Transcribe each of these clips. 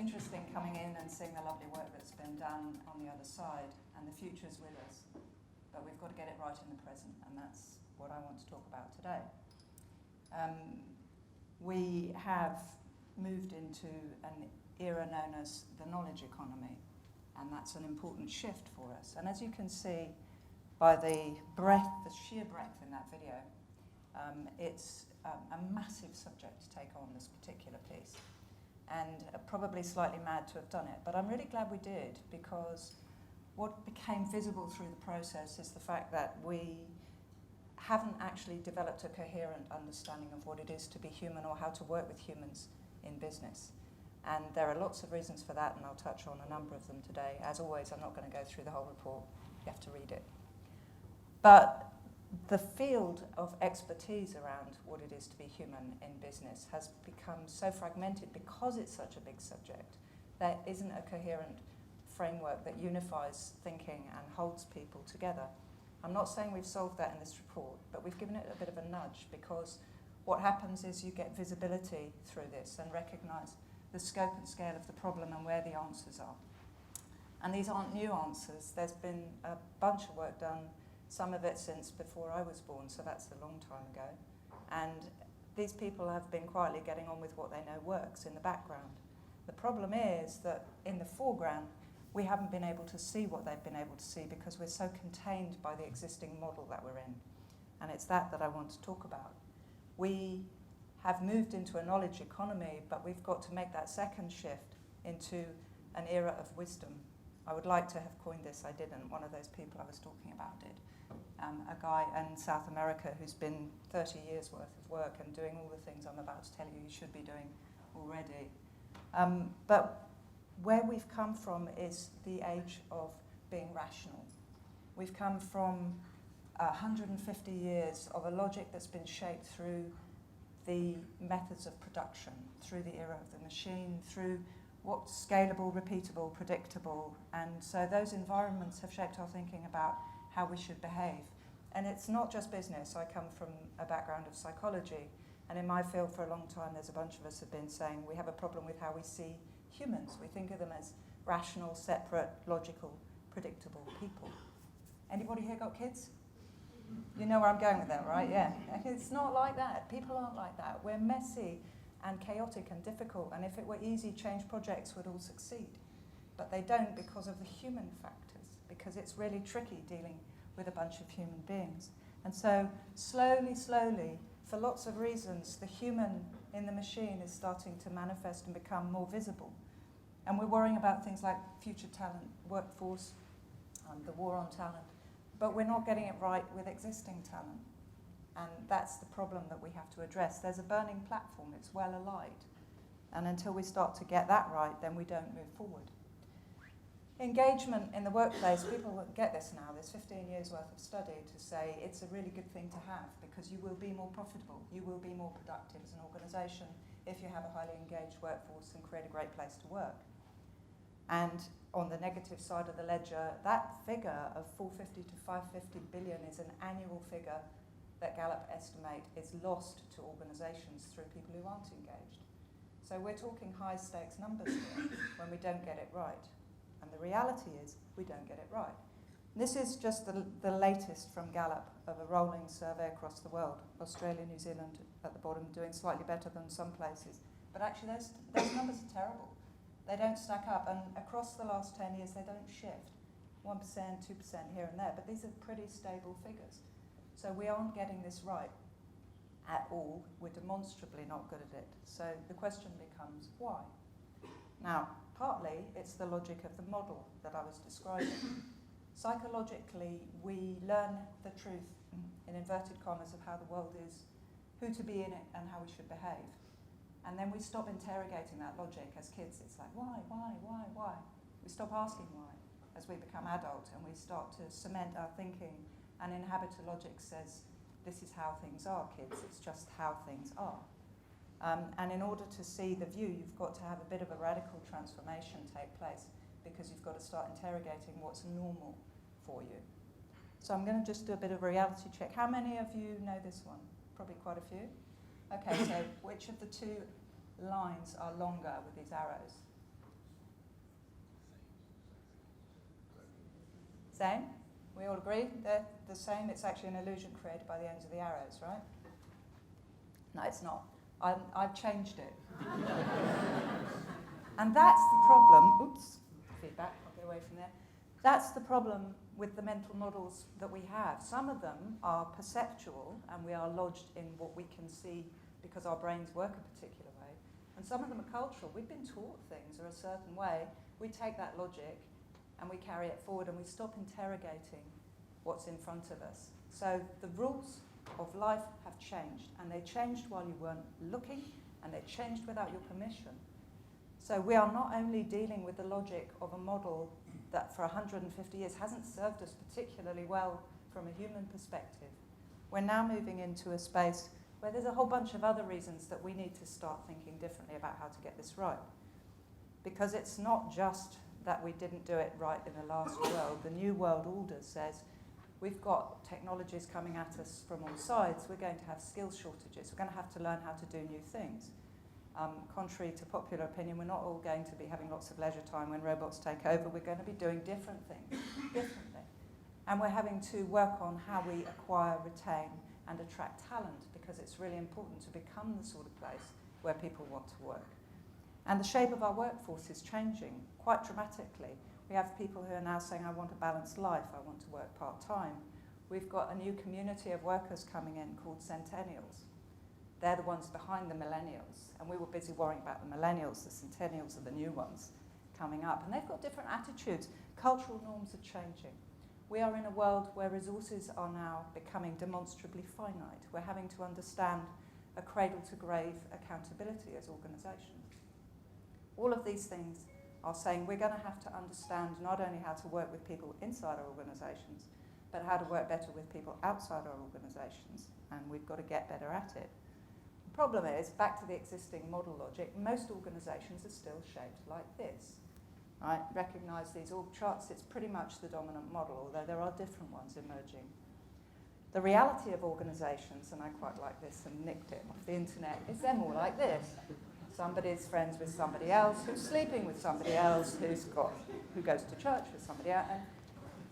interesting coming in and seeing the lovely work that's been done on the other side, and the future's with us. But we've got to get it right in the present, and that's what I want to talk about today. We have moved into an era known as the knowledge economy, and that's an important shift for us. And as you can see by the sheer breadth in that video, it's a massive subject to take on, this particular piece, and probably slightly mad to have done it. But I'm really glad we did, because what became visible through the process is the fact that we haven't actually developed a coherent understanding of what it is to be human or how to work with humans in business. And there are lots of reasons for that, and I'll touch on a number of them today. As always, I'm not going to go through the whole report. You have to read it. But the field of expertise around what it is to be human in business has become so fragmented because it's such a big subject. There isn't a coherent framework that unifies thinking and holds people together. I'm not saying we've solved that in this report, but we've given it a bit of a nudge, because what happens is you get visibility through this and recognise the scope and scale of the problem and where the answers are. And these aren't new answers. There's been a bunch of work done, some of it since before I was born, so that's a long time ago. And these people have been quietly getting on with what they know works in the background. The problem is that in the foreground, we haven't been able to see what they've been able to see, because we're so contained by the existing model that we're in. And it's that I want to talk about. We have moved into a knowledge economy, but we've got to make that second shift into an era of wisdom. I would like to have coined this, I didn't. One of those people I was talking about did. A guy in South America who's been 30 years worth of work and doing all the things I'm about to tell you should be doing already. But where we've come from is the age of being rational. We've come from 150 years of a logic that's been shaped through the methods of production, through the era of the machine, through what's scalable, repeatable, predictable. And so those environments have shaped our thinking about how we should behave. And it's not just business. I come from a background of psychology, and in my field for a long time there's a bunch of us have been saying we have a problem with how we see humans. We think of them as rational, separate, logical, predictable people. Anybody here got kids? You know where I'm going with that, right? Yeah. It's not like that. People aren't like that. We're messy and chaotic and difficult, and if it were easy, change projects would all succeed. But they don't, because of the human factors, because it's really tricky dealing with a bunch of human beings. And so slowly, for lots of reasons, the human in the machine is starting to manifest and become more visible. And we're worrying about things like future talent, workforce, the war on talent, but we're not getting it right with existing talent. And that's the problem that we have to address. There's a burning platform, it's well alight. And until we start to get that right, then we don't move forward. Engagement in the workplace, people get this now, there's 15 years worth of study to say it's a really good thing to have, because you will be more profitable, you will be more productive as an organisation if you have a highly engaged workforce and create a great place to work. And on the negative side of the ledger, that figure of 450 to 550 billion is an annual figure that Gallup estimate is lost to organisations through people who aren't engaged. So we're talking high stakes numbers here when we don't get it right. And the reality is we don't get it right. This is just the latest from Gallup of a rolling survey across the world. Australia, New Zealand at the bottom doing slightly better than some places. But actually those numbers are terrible. They don't stack up, and across the last 10 years they don't shift. 1%, 2% here and there, but these are pretty stable figures. So we aren't getting this right at all. We're demonstrably not good at it. So the question becomes, why? Now, partly it's the logic of the model that I was describing. Psychologically, we learn the truth, in inverted commas, of how the world is, who to be in it, and how we should behave. And then we stop interrogating that logic. As kids, it's like, why? We stop asking why as we become adult, and we start to cement our thinking and inhabit a logic says, this is how things are, kids, it's just how things are. And in order to see the view, you've got to have a bit of a radical transformation take place, because you've got to start interrogating what's normal for you. So I'm going to just do a bit of a reality check. How many of you know this one? Probably quite a few. Okay, so which of the two lines are longer with these arrows? same? We all agree they're the same? It's actually an illusion created by the ends of the arrows, right? No, it's not. I've changed it. And that's the problem. Oops, feedback, I'll get away from there. That's the problem with the mental models that we have. Some of them are perceptual, and we are lodged in what we can see because our brains work a particular way. And some of them are cultural. We've been taught things are a certain way. We take that logic and we carry it forward, and we stop interrogating what's in front of us. So the rules of life have changed, and they changed while you weren't looking, and they changed without your permission. So we are not only dealing with the logic of a model that for 150 years hasn't served us particularly well from a human perspective. We're now moving into a space where there's a whole bunch of other reasons that we need to start thinking differently about how to get this right. Because it's not just that we didn't do it right in the last world. The New World Order says we've got technologies coming at us from all sides. We're going to have skills shortages. We're going to have to learn how to do new things. Contrary to popular opinion, we're not all going to be having lots of leisure time when robots take over. We're going to be doing different things differently. And we're having to work on how we acquire, retain, and attract talent, because it's really important to become the sort of place where people want to work. And the shape of our workforce is changing quite dramatically. We have people who are now saying, I want a balanced life, I want to work part-time. We've got a new community of workers coming in called centennials. They're the ones behind the millennials. And we were busy worrying about the millennials. The centennials are the new ones coming up. And they've got different attitudes. Cultural norms are changing. We are in a world where resources are now becoming demonstrably finite. We're having to understand a cradle-to-grave accountability as organisations. All of these things are saying we're going to have to understand not only how to work with people inside our organisations, but how to work better with people outside our organisations. And we've got to get better at it. The problem is, back to the existing model logic, most organisations are still shaped like this. Right? Recognise these org charts, it's pretty much the dominant model, although there are different ones emerging. The reality of organisations, and I quite like this and nicked it off the internet, is they're more like this. Somebody's friends with somebody else, who's sleeping with somebody else, who goes to church with somebody else. And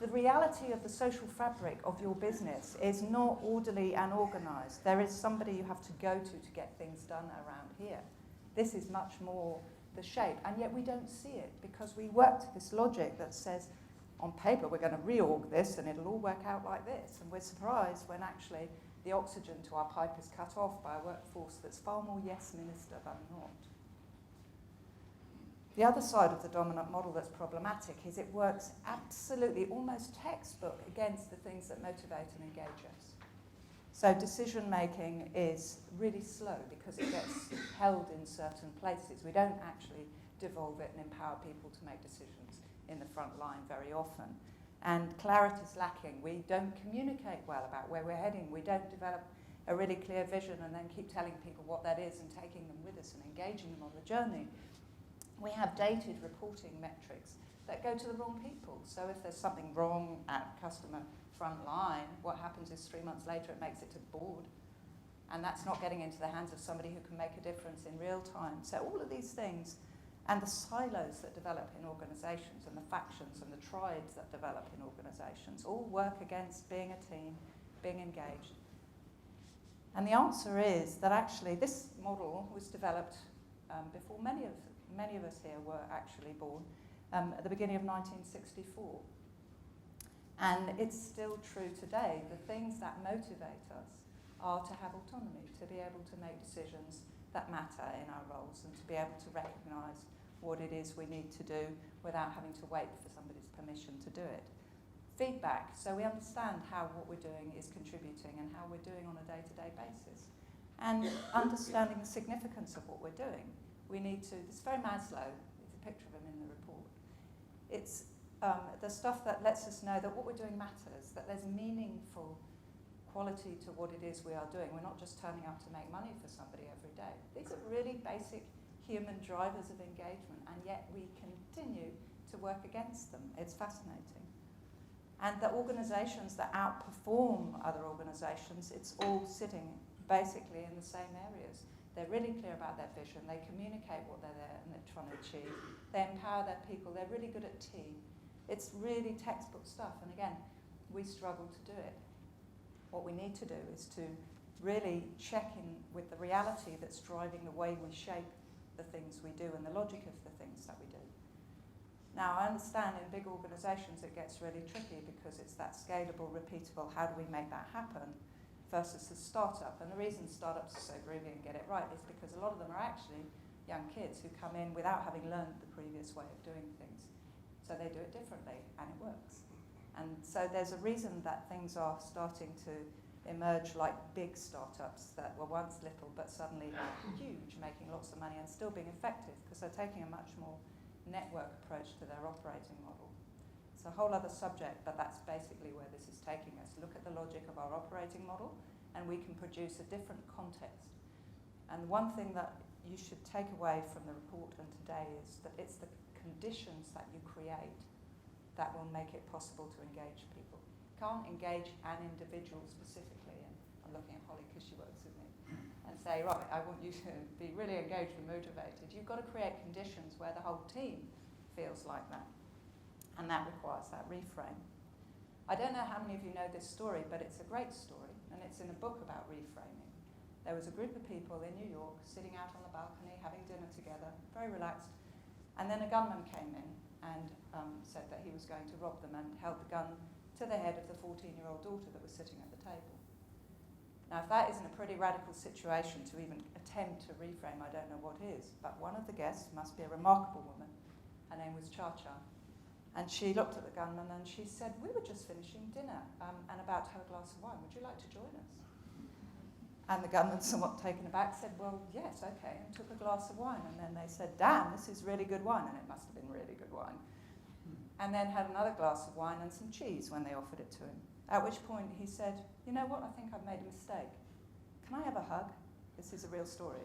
the reality of the social fabric of your business is not orderly and organised. There is somebody you have to go to get things done around here. This is much more the shape, and yet we don't see it because we work to this logic that says, on paper, we're going to reorg this and it'll all work out like this. And we're surprised when actually the oxygen to our pipe is cut off by a workforce that's far more yes minister than not. The other side of the dominant model that's problematic is it works absolutely, almost textbook, against the things that motivate and engage us. So decision making is really slow because it gets held in certain places. We don't actually devolve it and empower people to make decisions in the front line very often. And clarity is lacking. We don't communicate well about where we're heading. We don't develop a really clear vision and then keep telling people what that is and taking them with us and engaging them on the journey. We have dated reporting metrics that go to the wrong people. So if there's something wrong at customer front line, what happens is 3 months later it makes it to the board. And that's not getting into the hands of somebody who can make a difference in real time. So all of these things, and the silos that develop in organisations, and the factions and the tribes that develop in organisations, all work against being a team, being engaged. And the answer is that actually this model was developed before many of us here were actually born, at the beginning of 1964. And it's still true today. The things that motivate us are to have autonomy, to be able to make decisions that matter in our roles, and to be able to recognise what it is we need to do without having to wait for somebody's permission to do it. Feedback, so we understand how what we're doing is contributing and how we're doing on a day-to-day basis. And understanding the significance of what we're doing. We need to, it's very Maslow, there's a picture of him in the report. It's the stuff that lets us know that what we're doing matters, that there's meaningful quality to what it is we are doing. We're not just turning up to make money for somebody every day. These are really basic human drivers of engagement, and yet we continue to work against them. It's fascinating. And the organisations that outperform other organisations, it's all sitting basically in the same areas. They're really clear about their vision, they communicate what they're there and they're trying to achieve, they empower their people, they're really good at team, It's really textbook stuff, and again, we struggle to do it. What we need to do is to really check in with the reality that's driving the way we shape the things we do and the logic of the things that we do. Now, I understand in big organisations it gets really tricky because it's that scalable, repeatable, how do we make that happen, versus a startup. And the reason startups are so groovy and get it right is because a lot of them are actually young kids who come in without having learned the previous way of doing things. So they do it differently, and it works. And so there's a reason that things are starting to emerge like big startups that were once little but suddenly huge, making lots of money and still being effective because they're taking a much more network approach to their operating model. It's a whole other subject, but that's basically where this is taking us. Look at the logic of our operating model, and we can produce a different context. And one thing that you should take away from the report and today is that it's the conditions that you create that will make it possible to engage people. You can't engage an individual specifically, and I'm looking at Holly because she works with me, and say, right, I want you to be really engaged and motivated. You've got to create conditions where the whole team feels like that, and that requires that reframe. I don't know how many of you know this story, but it's a great story, and it's in a book about reframing. There was a group of people in New York sitting out on the balcony having dinner together, very relaxed, and then a gunman came in and said that he was going to rob them and held the gun to the head of the 14-year-old daughter that was sitting at the table. Now, if that isn't a pretty radical situation to even attempt to reframe, I don't know what is. But one of the guests must be a remarkable woman. Her name was Cha-Cha. And she looked at the gunman and she said, we were just finishing dinner and about to have a glass of wine. Would you like to join us? And the gunman, somewhat taken aback, said, well, yes, okay, and took a glass of wine. And then they said, damn, this is really good wine. And it must have been really good wine. And then had another glass of wine and some cheese when they offered it to him. At which point he said, you know what, I think I've made a mistake. Can I have a hug? This is a real story.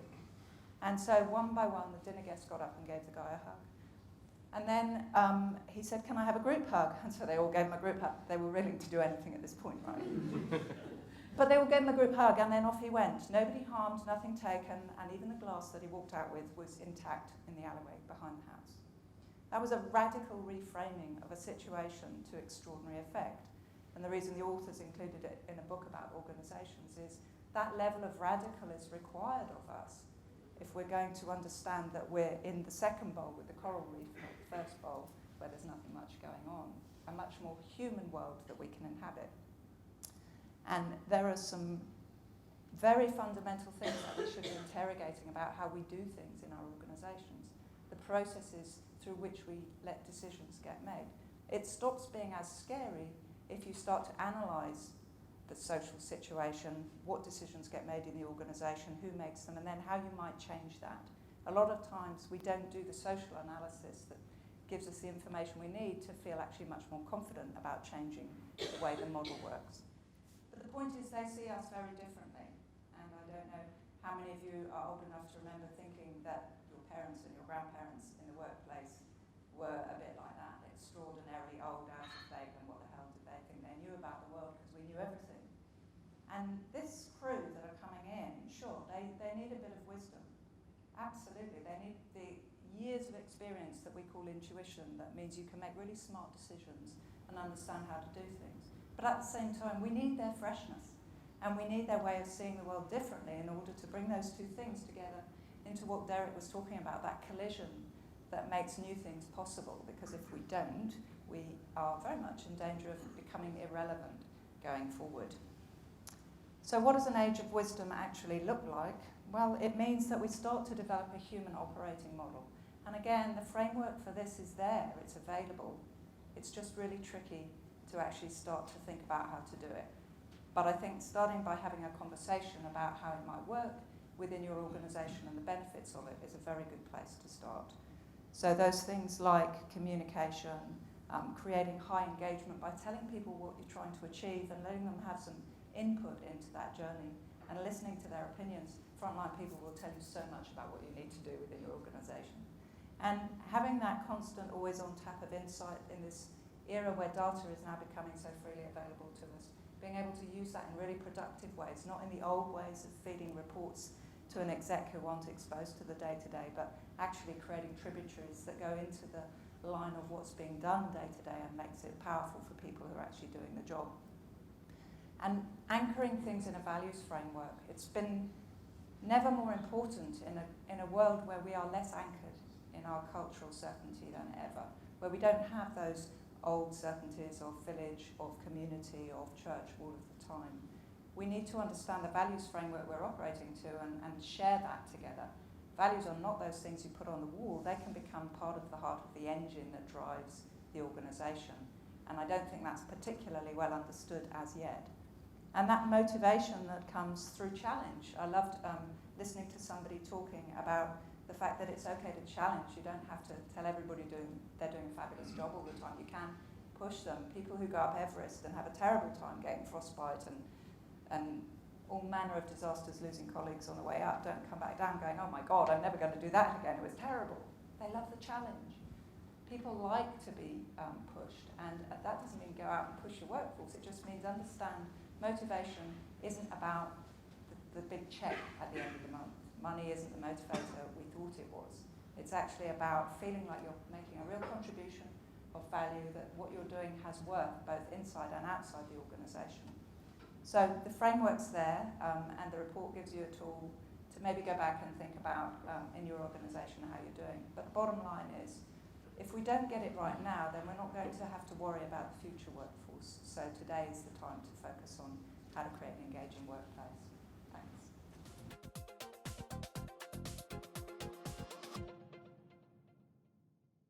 And so one by one, the dinner guests got up and gave the guy a hug. And then he said, can I have a group hug? And so they all gave him a group hug. They were willing to do anything at this point, right? But they all gave him a group hug, and then off he went. Nobody harmed, nothing taken, and even the glass that he walked out with was intact in the alleyway behind the house. That was a radical reframing of a situation to extraordinary effect. And the reason the authors included it in a book about organisations is that level of radical is required of us if we're going to understand that we're in the second bowl with the coral reef, not the first bowl, where there's nothing much going on, a much more human world that we can inhabit. And there are some very fundamental things that we should be interrogating about how we do things in our organisations, the processes through which we let decisions get made. It stops being as scary if you start to analyse the social situation, what decisions get made in the organisation, who makes them, and then how you might change that. A lot of times we don't do the social analysis that gives us the information we need to feel actually much more confident about changing the way the model works. But the point is they see us very differently, and I don't know how many of you are old enough to remember thinking that your parents and your grandparents in the workplace were a bit like that, extraordinarily old, out of date, and what the hell did they think they knew about the world because we knew everything. And this crew that are coming in, sure, they need a bit of wisdom. Absolutely, they need the years of experience that we call intuition. That means you can make really smart decisions and understand how to do things. But at the same time, we need their freshness, and we need their way of seeing the world differently in order to bring those two things together into what Derek was talking about, that collision that makes new things possible. Because if we don't, we are very much in danger of becoming irrelevant going forward. So what does an age of wisdom actually look like? Well, it means that we start to develop a human operating model. And again, the framework for this is there, it's available. It's just really tricky to actually start to think about how to do it. But I think starting by having a conversation about how it might work within your organisation and the benefits of it is a very good place to start. So those things like communication, creating high engagement by telling people what you're trying to achieve and letting them have some input into that journey and listening to their opinions. Frontline people will tell you so much about what you need to do within your organisation. And having that constant, always on tap of insight in this era where data is now becoming so freely available to us, being able to use that in really productive ways, not in the old ways of feeding reports to an exec who aren't exposed to the day-to-day, but actually creating tributaries that go into the line of what's being done day to day and makes it powerful for people who are actually doing the job. And anchoring things in a values framework, it's been never more important in a world where we are less anchored in our cultural certainty than ever, where we don't have those old certainties of village, of community, of church all of the time. We need to understand the values framework we're operating to and share that together. Values are not those things you put on the wall, they can become part of the heart of the engine that drives the organisation. And I don't think that's particularly well understood as yet. And that motivation that comes through challenge. I loved listening to somebody talking about the fact that it's okay to challenge. You don't have to tell everybody they're doing a fabulous job all the time. You can push them. People who go up Everest and have a terrible time getting frostbite and all manner of disasters, losing colleagues on the way up, don't come back down going, oh my God, I'm never going to do that again. It was terrible. They love the challenge. People like to be pushed, and that doesn't mean go out and push your workforce. It just means understand motivation isn't about the big check at the end of the month. Money isn't the motivator we thought it was. It's actually about feeling like you're making a real contribution of value, that what you're doing has worth both inside and outside the organisation. So the framework's there, and the report gives you a tool to maybe go back and think about in your organisation how you're doing. But the bottom line is, if we don't get it right now, then we're not going to have to worry about the future workforce. So today is the time to focus on how to create an engaging workplace.